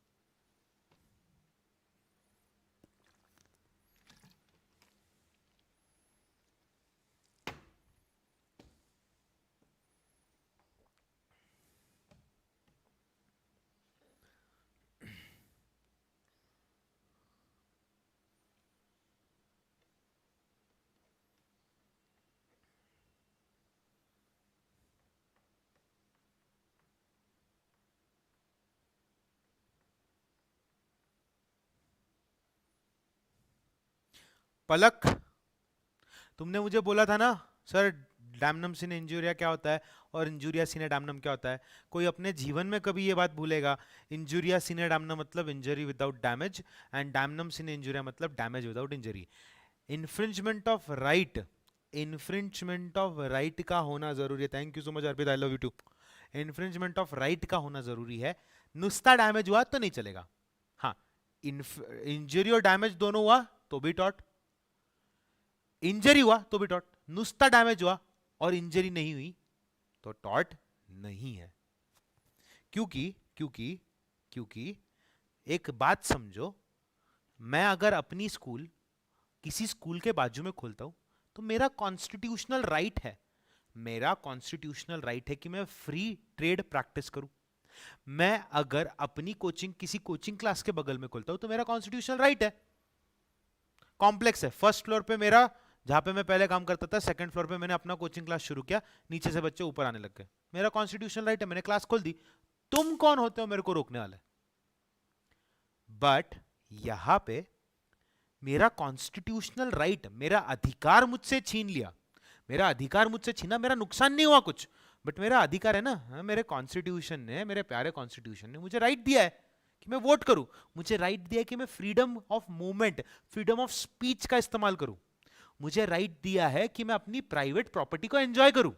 पलक, तुमने मुझे बोला था ना सर डैमनम सिने इंजूरिया क्या होता है और इंजूरिया सिने डैमनम क्या होता है. कोई अपने जीवन में कभी ये बात भूलेगा? इंजूरिया सिने डैमनम मतलब injury without damage, and damnum sine injuria मतलब damage without injury. Infringement of right, infringement of right का होना जरूरी है. Thank you so much Arpit, I love you too. Infringement of right का होना जरूरी है. नुस्ता डैमेज हुआ तो नहीं चलेगा. हाँ, इंजरी और डैमेज दोनों हुआ तो भी टॉट, इंजरी हुआ तो भी टॉट, नुस्ता डैमेज हुआ और इंजरी नहीं हुई तो टॉट नहीं है. क्योंकि क्योंकि क्योंकि एक बात समझो, मैं अगर अपनी स्कूल किसी स्कूल के बाजू में खोलता हूं तो मेरा कॉन्स्टिट्यूशनल राइट है, मेरा कॉन्स्टिट्यूशनल राइट है कि मैं फ्री ट्रेड प्रैक्टिस करूं. मैं अगर अपनी कोचिंग किसी कोचिंग क्लास के बगल में खोलता हूं तो मेरा कॉन्स्टिट्यूशनल राइट है. कॉम्प्लेक्स है. फर्स्ट फ्लोर पे मेरा, जहां पे मैं पहले काम करता था, सेकंड फ्लोर पे मैंने अपना कोचिंग क्लास शुरू किया, नीचे से बच्चे ऊपर आने लग गए. मेरा कॉन्स्टिट्यूशनल राइट है, मैंने क्लास खोल दी. तुम कौन होते हो मेरे को रोकने वाले? बट यहां पे मेरा कॉन्स्टिट्यूशनल राइट, मेरा अधिकार मुझसे छीन लिया. मेरा अधिकार मुझसे छीना, मेरा नुकसान नहीं हुआ कुछ, बट मेरा अधिकार है ना. मेरे कॉन्स्टिट्यूशन ने, मेरे प्यारे कॉन्स्टिट्यूशन ने मुझे राइट दिया है कि मैं वोट करूं. मुझे राइट दिया है कि मैं freedom of movement, freedom of speech का इस्तेमाल करूं. मुझे राइट दिया है कि मैं अपनी प्राइवेट प्रॉपर्टी को एंजॉय करूं.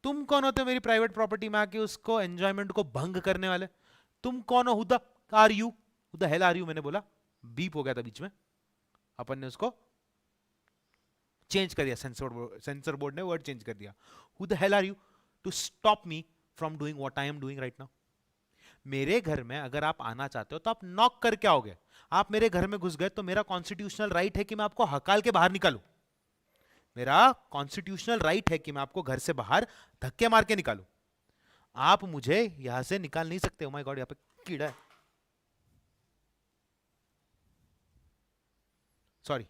तुम कौन होते हो मेरी प्राइवेट प्रॉपर्टी में आके उसको, एंजॉयमेंट को भंग करने वाले? तुम कौन हो? Who the are you? Who the hell are you? मैंने बोला, बीप हो गया था बीच में, अपन ने उसको चेंज कर दिया, सेंसर बोर्ड ने वर्ड चेंज कर दिया. Who the hell are you to stop me from doing what I am doing right now. मेरे घर में अगर आप आना चाहते हो तो आप नॉक करके आओगे। आप मेरे घर में घुस गए तो मेरा कॉन्स्टिट्यूशनल राइट है कि मैं आपको हकाल के बाहर निकालूं। मेरा कॉन्स्टिट्यूशनल राइट है कि मैं आपको घर से बाहर धक्के मार के निकालूं। आप मुझे यहां से निकाल नहीं सकते। ओ माय गॉड, यहां पे कीड़ा है, सॉरी।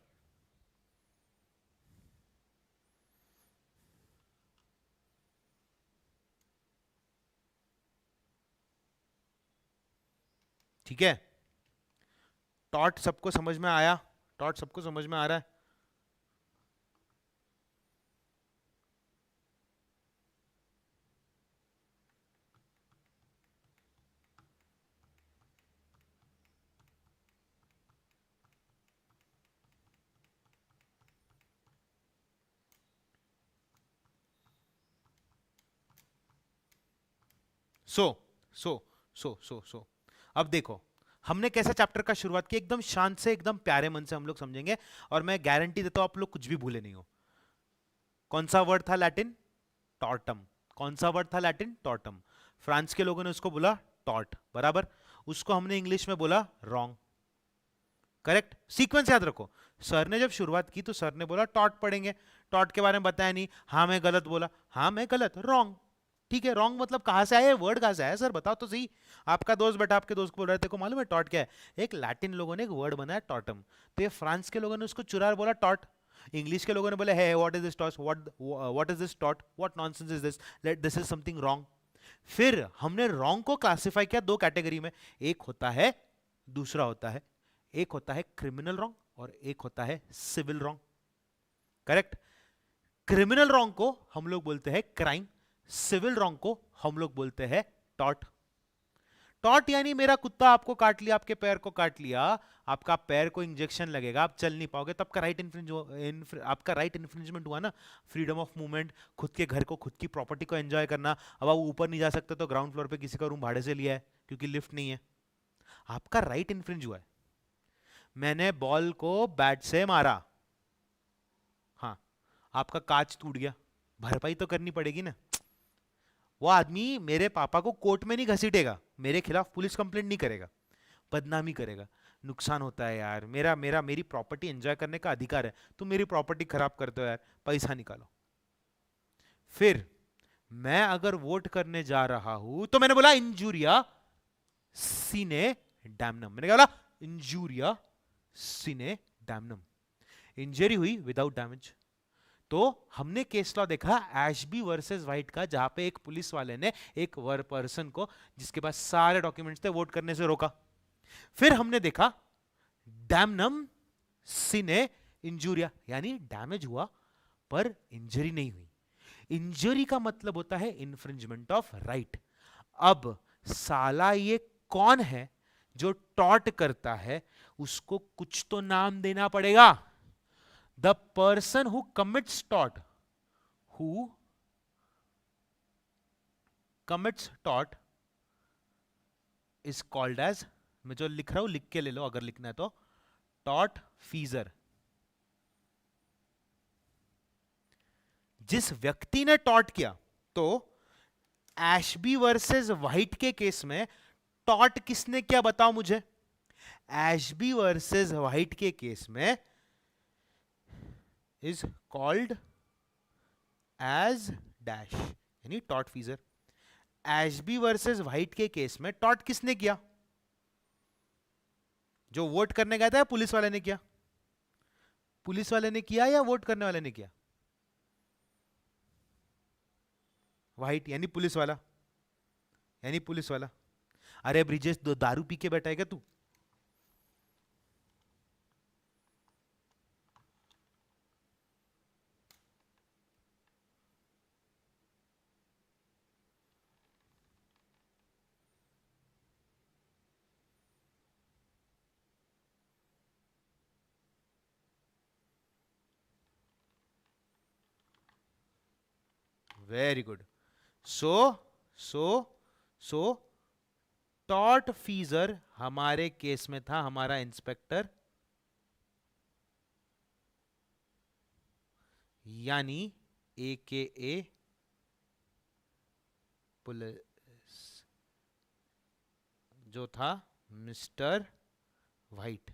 ठीक है, टॉट सबको समझ में आया? टॉट सबको समझ में आ रहा है? सो सो सो अब देखो, हमने कैसे चैप्टर का शुरुआत की, एकदम शांत से, एकदम प्यारे मन से हम लोग समझेंगे। और मैं गारंटी देता हूं आप लोग कुछ भी भूले नहीं हो। कौन सा वर्ड था लैटिन? टॉर्टम। कौन सा वर्ड था लैटिन? टॉर्टम। फ्रांस के लोगों ने उसको बोला टॉट, बराबर। उसको हमने इंग्लिश में बोला रॉन्ग। करेक्ट, सीक्वेंस याद रखो। सर ने जब शुरुआत की तो सर ने बोला टॉट पढ़ेंगे, टॉट के बारे में बताया नहीं। हाँ मैं गलत बोला, हाँ मैं गलत, रॉन्ग। ठीक है, रॉन्ग मतलब कहां से आया, वर्ड कहां से आया सर बताओ तो सही। आपका दोस्त बैठा आपके दोस्त को बोल रहा है तेरे को मालूम है टॉट क्या है? एक लैटिन लोगों ने एक वर्ड बनाया टॉटम, तो ये फ्रांस के लोगों ने उसको चुरा बोला टॉट। इंग्लिश के लोगों ने बोला है what is this taught, what is this taught, what nonsense is this, let this is something wrong. फिर हमने रॉन्ग को क्लासिफाई किया दो कैटेगरी में, एक होता है, दूसरा होता है, एक होता है क्रिमिनल रॉन्ग और एक होता है civil wrong. Correct, criminal wrong को हम लोग बोलते हैं क्राइम, सिविल रॉन्ग को हम लोग बोलते हैं टॉट। टॉट यानी मेरा कुत्ता आपको काट लिया, आपके पैर को काट लिया, आपका पैर को इंजेक्शन लगेगा, आप चल नहीं पाओगे, तब का राइट आपका राइट इन्फ्रिंजमेंट हुआ ना। फ्रीडम ऑफ मूवमेंट, खुद के घर को, खुद की प्रॉपर्टी को एंजॉय करना। अब आप ऊपर नहीं जा सकते तो ग्राउंड फ्लोर पे किसी का रूम भाड़े से लिया है क्योंकि लिफ्ट नहीं है, आपका राइट इन्फ्रिंज हुआ है। मैंने बॉल को बैट से मारा, हाँ, आपका कांच टूट गया, भरपाई तो करनी पड़ेगी ना। वो आदमी मेरे पापा को कोर्ट में नहीं घसीटेगा, मेरे खिलाफ पुलिस कंप्लेंट नहीं करेगा, बदनामी करेगा। नुकसान होता है यार, मेरा मेरा मेरी प्रॉपर्टी एंजॉय करने का अधिकार है, तुम मेरी प्रॉपर्टी खराब करते हो यार, पैसा निकालो। फिर मैं अगर वोट करने जा रहा हूं तो मैंने बोला इंजूरिया सीने डैमनम, मैंने क्या बोला? इंजूरिया सीने डैमनम, इंजरी हुई विदाउट डैमेज। तो हमने केस लॉ देखा एशबी वर्सेस वाइट का, जहां पे एक पुलिस वाले ने एक वर पर्सन को जिसके पास सारे डॉक्यूमेंट्स थे वोट करने से रोका। फिर हमने देखा डैमनम सिने इंजूरिया, यानी डैमेज हुआ पर इंजरी नहीं हुई। इंजरी का मतलब होता है इन्फ्रिंजमेंट ऑफ राइट। अब साला ये कौन है जो टॉट करता है, उसको कुछ तो नाम देना पड़ेगा। The person who commits taught, who commits taught is called as, मैं जो लिख रहा हूं लिख के ले लो अगर लिखना है तो, टॉट फीजर। जिस व्यक्ति ने टॉट किया, तो एशबी वर्सेस व्हाइट के केस में टॉट किसने किया बताओ मुझे? एशबी वर्सेस व्हाइट के केस में इज कॉल्ड एज डैश, यानी टॉट फीजर। एशबी वर्सेस व्हाइट के केस में टॉट किसने किया? जो वोट करने गया था या पुलिस वाले ने किया? पुलिस वाले ने किया या वोट करने वाले ने किया? व्हाइट यानी पुलिस वाला, यानी पुलिस वाला। अरे ब्रिजेश, दारू पी के बैठा है क्या तू? Very good. So so so टॉट फीजर हमारे केस में था हमारा इंस्पेक्टर, यानी ए के ए पुलिस जो था मिस्टर वाइट।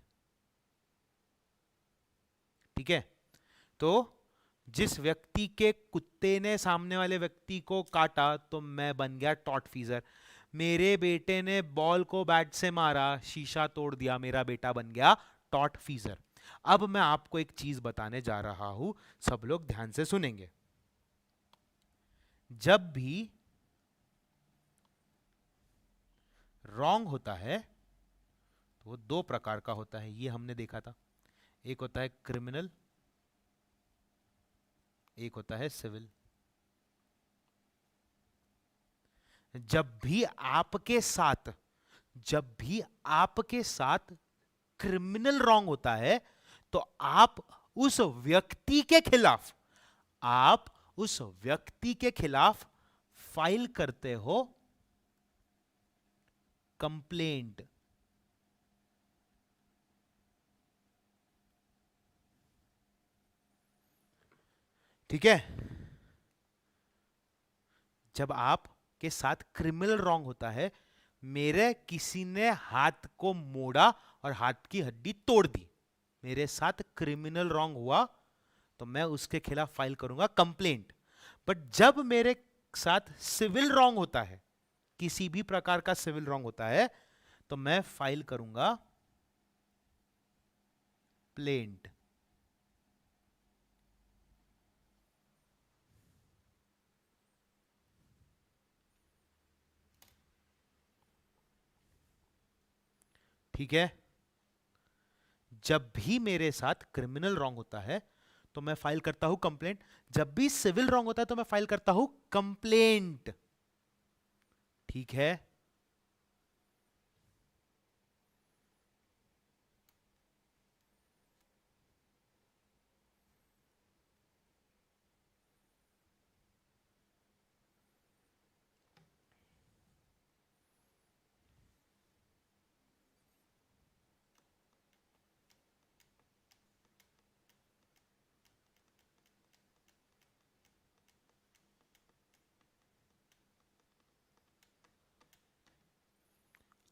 ठीक है, तो जिस व्यक्ति के कुत्ते ने सामने वाले व्यक्ति को काटा तो मैं बन गया टॉर्टफीजर। मेरे बेटे ने बॉल को बैट से मारा, शीशा तोड़ दिया, मेरा बेटा बन गया टॉर्टफीजर। अब मैं आपको एक चीज बताने जा रहा हूं, सब लोग ध्यान से सुनेंगे। जब भी रॉन्ग होता है तो वो दो प्रकार का होता है, ये हमने देखा था। एक होता है क्रिमिनल, एक होता है सिविल। जब भी आपके साथ क्रिमिनल रॉन्ग होता है तो आप उस व्यक्ति के खिलाफ फाइल करते हो कंप्लेंट। ठीक है, जब आपके साथ क्रिमिनल रॉन्ग होता है, मेरे किसी ने हाथ को मोड़ा और हाथ की हड्डी तोड़ दी, मेरे साथ क्रिमिनल रॉन्ग हुआ तो मैं उसके खिलाफ फाइल करूंगा कंप्लेंट। बट जब मेरे साथ सिविल रॉन्ग होता है, किसी भी प्रकार का सिविल रॉन्ग होता है, तो मैं फाइल करूंगा प्लेंट। ठीक है, जब भी मेरे साथ क्रिमिनल रॉन्ग होता है तो मैं फाइल करता हूं कंप्लेंट, जब भी सिविल रॉन्ग होता है तो मैं फाइल करता हूं कंप्लेंट। ठीक है,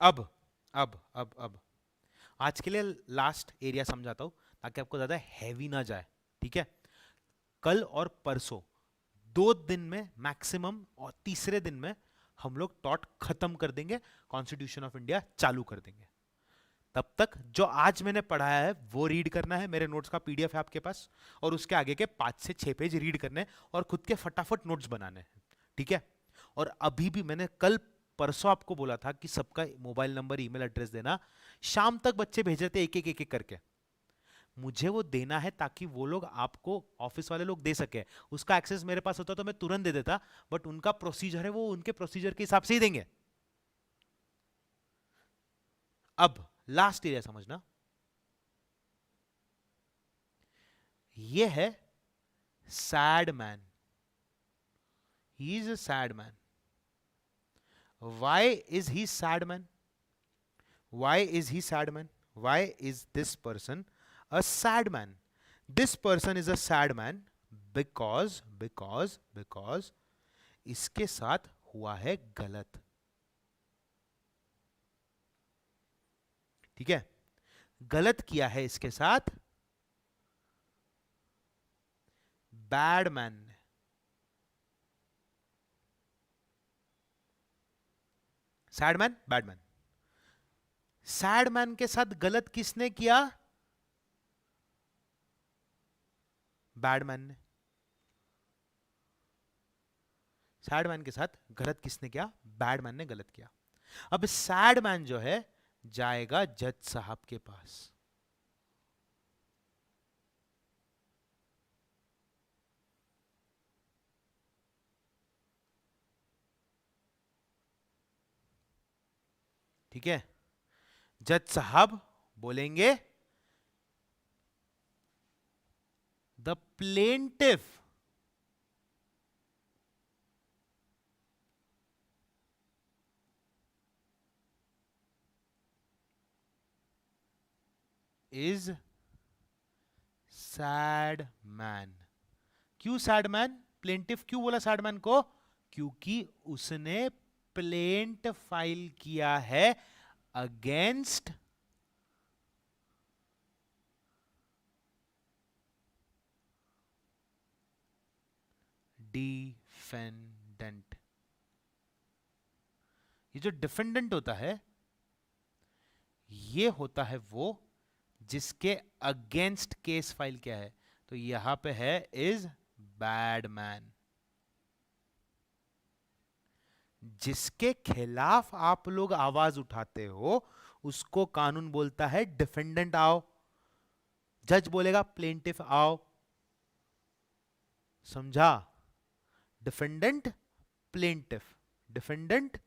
अब अब आज के लिए लास्ट एरिया समझाता हूं ताकि आपको ज्यादा हैवी ना जाए। ठीक है, कल और परसों 2 दिन में मैक्सिमम, और तीसरे दिन में हम लोग टॉट खत्म कर देंगे, कॉन्स्टिट्यूशन ऑफ इंडिया चालू कर देंगे। तब तक जो आज मैंने पढ़ाया है वो रीड करना है, मेरे नोट्स का पीडीएफ है आपके पास, और उसके आगे के 5 से 6 पेज रीड करने हैं और खुद के फटाफट नोट्स बनाने हैं। ठीक है, और अभी भी मैंने कल परसों आपको बोला था कि सबका मोबाइल नंबर ईमेल एड्रेस देना, शाम तक बच्चे भेज रहे थे एक एक करके, मुझे वो देना है ताकि वो लोग आपको, ऑफिस वाले लोग दे सके। उसका एक्सेस मेरे पास होता तो मैं तुरंत दे देता, बट उनका प्रोसीजर है, वो उनके प्रोसीजर के हिसाब से ही देंगे। अब लास्ट एरिया समझना, ये है sad man. He is a sad man. Why is he sad man? Why is he sad man? Why is this person a sad man? This person is a sad man because इसके साथ हुआ है गलत। ठीक है, गलत किया है इसके साथ बैड मैन ने। Sad man, bad man. Sad man के साथ गलत किसने किया? बैड मैन ने। सैड मैन के साथ गलत किसने किया? बैड मैन ने गलत किया। अब सैड मैन जो है जाएगा जज साहब के पास। ठीक है, जज साहब बोलेंगे the plaintiff is sad man. क्यों सैड मैन? प्लेंटिफ क्यों बोला सैड मैन को? क्योंकि उसने प्लेंट फाइल किया है अगेंस्ट डिफेंडेंट। ये जो डिफेंडेंट होता है ये होता है वो जिसके अगेंस्ट केस फाइल किया है। तो यहां पे है इज बैड मैन। जिसके खिलाफ आप लोग आवाज उठाते हो उसको कानून बोलता है डिफेंडेंट आओ। जज बोलेगा प्लेंटिफ आओ। समझा? Defendant plaintiff, defendant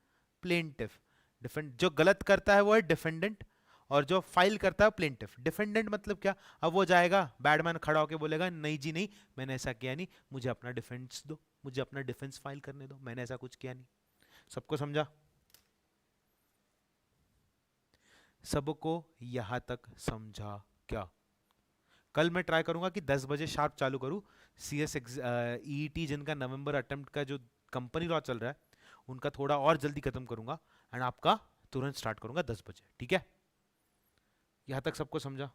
plaintiff. Defend जो गलत करता है वो है डिफेंडेंट और जो फाइल करता है प्लेंटिफ। डिफेंडेंट मतलब क्या? अब वो जाएगा बैडमैन खड़ा होकर बोलेगा नहीं जी नहीं, मैंने ऐसा किया नहीं, मुझे अपना डिफेंस दो, मुझे अपना डिफेंस फाइल करने दो, मैंने ऐसा कुछ किया नहीं। सबको समझा? सबको यहां तक समझा क्या? कल मैं ट्राई करूंगा कि 10 बजे शार्प चालू करूं। सी एस ईईटी जिनका नवंबर अटेम्प्ट का जो कंपनी लॉ चल रहा है उनका थोड़ा और जल्दी खत्म करूंगा एंड आपका तुरंत स्टार्ट करूंगा 10 बजे। ठीक है? यहां तक सबको समझा?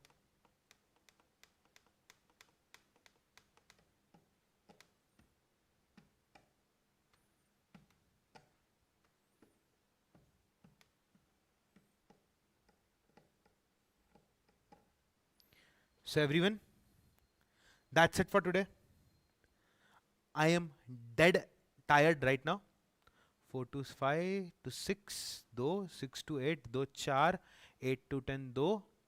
So everyone, that's it for today. I am dead tired right now. 4 to 5 to 6 दो, 6 to 8 दो, 4, 8 to 10 दो,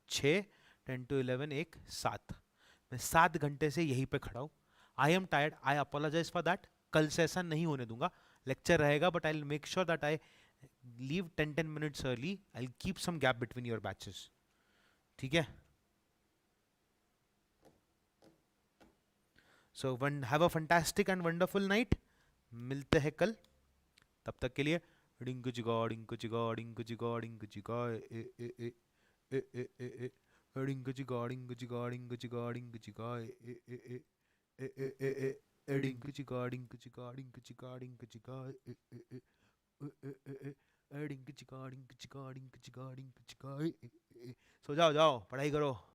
6, 10 to 11 एक, 7। मैं 7 घंटे से यहीं पे खड़ा हूँ। I am tired, I apologize for that. कल से ऐसा नहीं होने दूंगा। लेक्चर रहेगा but I make sure that I leave 10 minutes early. I keep some gap between your batches. ठीक है? So one have a fantastic and wonderful night. मिलते हैं कल। तब तक के लिए डिंग चिगा डिंग चिगा डिंग चिगा डिंग चिगा ए ए ए ए ए ए ए डिंग चिगा डिंग चिगा डिंग चिगा डिंग चिगा ए ए ए ए ए ए ए डिंग चिगा डिंग चिगा डिंग चिगा डिंग चिगा ए ए ए ए ए डिंग चिगा डिंग चिगा डिंग चिगा डिंग चिगा। सो जाओ जाओ पढ़ाई करो।